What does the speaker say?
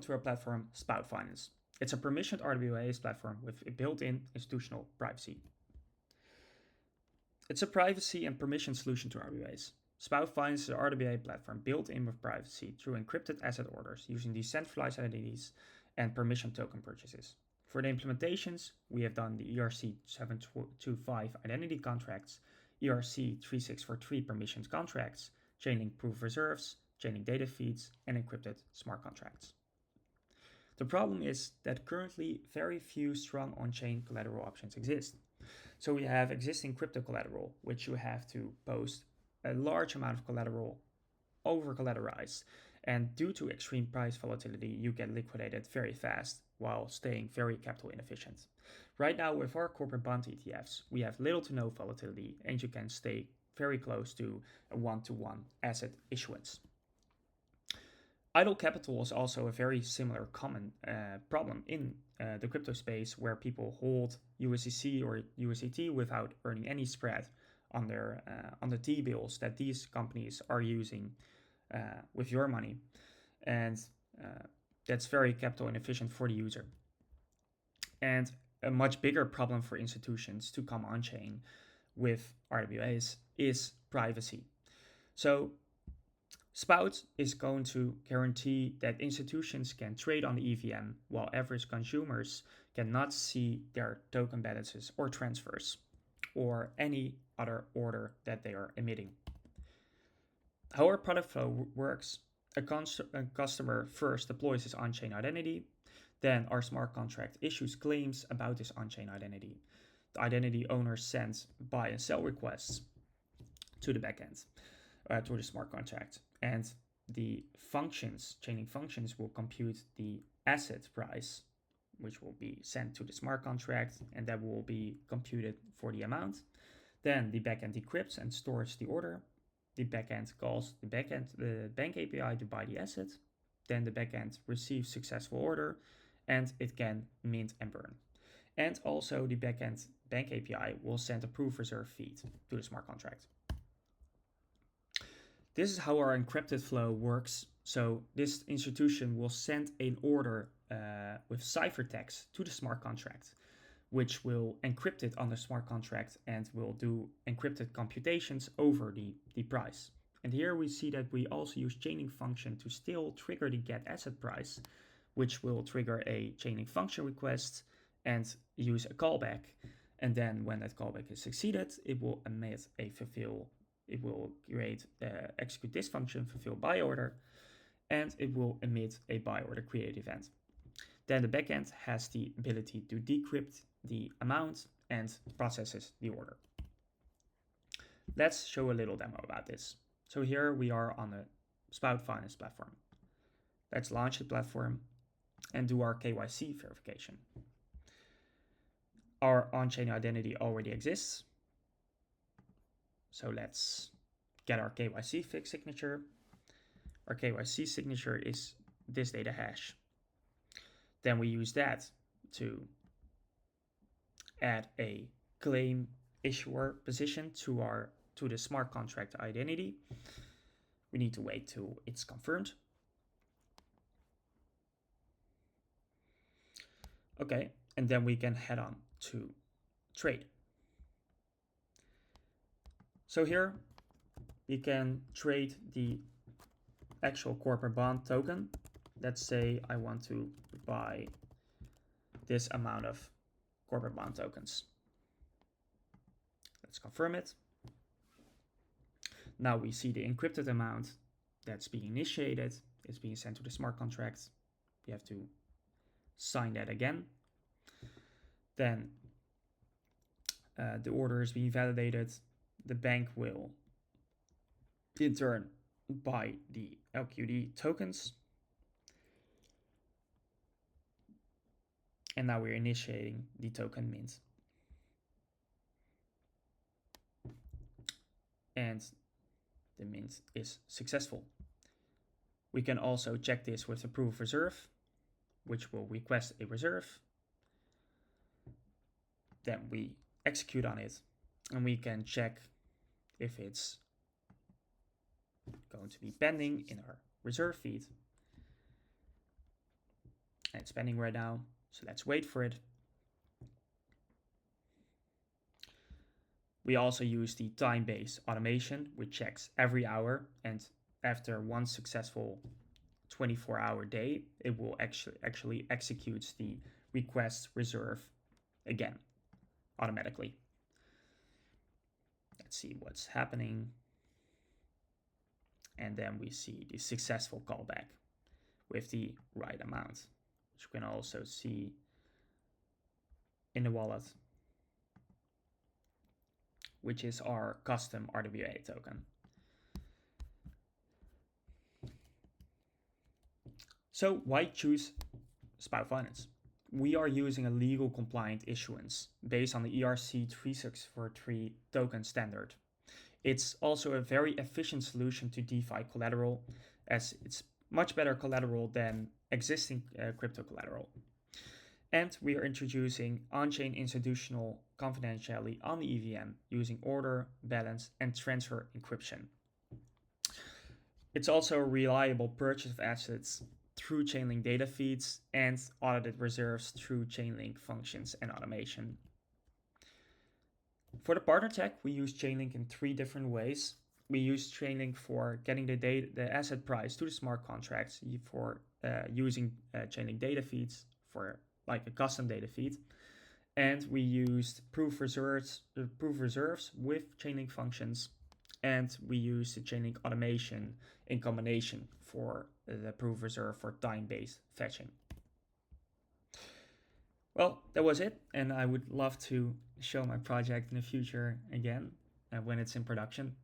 To our platform, Spout Finance. It's a permissioned RWAs platform with a built-in institutional privacy. It's a privacy and permission solution to RWAs. Spout Finance is an RWA platform built in with privacy through encrypted asset orders using decentralized identities and permission token purchases. For the implementations, we have done the ERC725 identity contracts, ERC3643 permissions contracts, Chainlink proof reserves, Chainlink data feeds, and encrypted smart contracts. The problem is that currently very few strong on-chain collateral options exist. So we have existing crypto collateral, which you have to post a large amount of collateral over collateralized. And due to extreme price volatility, you get liquidated very fast while staying very capital inefficient. Right now, with our corporate bond ETFs, we have little to no volatility and you can stay very close to a one-to-one asset issuance. Idle capital is also a very similar common problem in the crypto space where people hold USDC or USDT without earning any spread on their on the T-bills that these companies are using with your money, and that's very capital inefficient for the user. And a much bigger problem for institutions to come on chain with RWAs is privacy. So Spout is going to guarantee that institutions can trade on the EVM while average consumers cannot see their token balances or transfers or any other order that they are emitting. How our product flow works, a customer first deploys his on-chain identity, then our smart contract issues claims about this on-chain identity. The identity owner sends buy and sell requests to the backend, to the smart contract. And the functions, Chainlink functions, will compute the asset price, which will be sent to the smart contract, and that will be computed for the amount. Then the backend decrypts and stores the order. The backend calls the bank API to buy the asset. Then the backend receives successful order, and it can mint and burn. And also the backend bank API will send a proof reserve feed to the smart contract. This is how our encrypted flow works. So this institution will send an order with ciphertext to the smart contract, which will encrypt it on the smart contract and will do encrypted computations over the price. And here we see that we also use Chainlink function to still trigger the get asset price, which will trigger a Chainlink function request and use a callback. And then when that callback is succeeded, it will emit a fulfill. It will execute this function, fulfill buy order, and it will emit a buy order create event. Then the backend has the ability to decrypt the amount and processes the order. Let's show a little demo about this. So here we are on the Spout Finance platform. Let's launch the platform and do our KYC verification. Our on-chain identity already exists. So let's get our KYC fixed signature. Our KYC signature is this data hash. Then we use that to add a claim issuer position to the smart contract identity. We need to wait till it's confirmed. Okay, and then we can head on to trade. So here we can trade the actual corporate bond token. Let's say I want to buy this amount of corporate bond tokens. Let's confirm it. Now we see the encrypted amount that's being initiated. It's being sent to the smart contract. We have to sign that again. Then the order is being validated. The bank will in turn buy the LQD tokens. And now we're initiating the token mint. And the mint is successful. We can also check this with the proof of reserve, which will request a reserve. Then we execute on it, and we can check if it's going to be pending in our reserve feed. And it's pending right now, so let's wait for it. We also use the time-based automation, which checks every hour, and after one successful 24-hour day, it will actually executes the request reserve again automatically. Let's see what's happening. And then we see the successful callback with the right amount, which you can also see in the wallet, which is our custom RWA token. So why choose Spout Finance? We are using a legal compliant issuance based on the ERC 3643 token standard. It's also a very efficient solution to DeFi collateral, as it's much better collateral than existing crypto collateral. And we are introducing on-chain institutional confidentiality on the EVM using order, balance, and transfer encryption. It's also a reliable purchase of assets through Chainlink data feeds and audited reserves through Chainlink functions and automation. For the partner tech, we use Chainlink in 3 different ways. We use Chainlink for getting the asset price to the smart contracts, for using Chainlink data feeds for like a custom data feed. And we used proof reserves with Chainlink functions. And we use the Chainlink automation in combination for the proof reserve for time-based fetching. Well, that was it, and I would love to show my project in the future again when it's in production.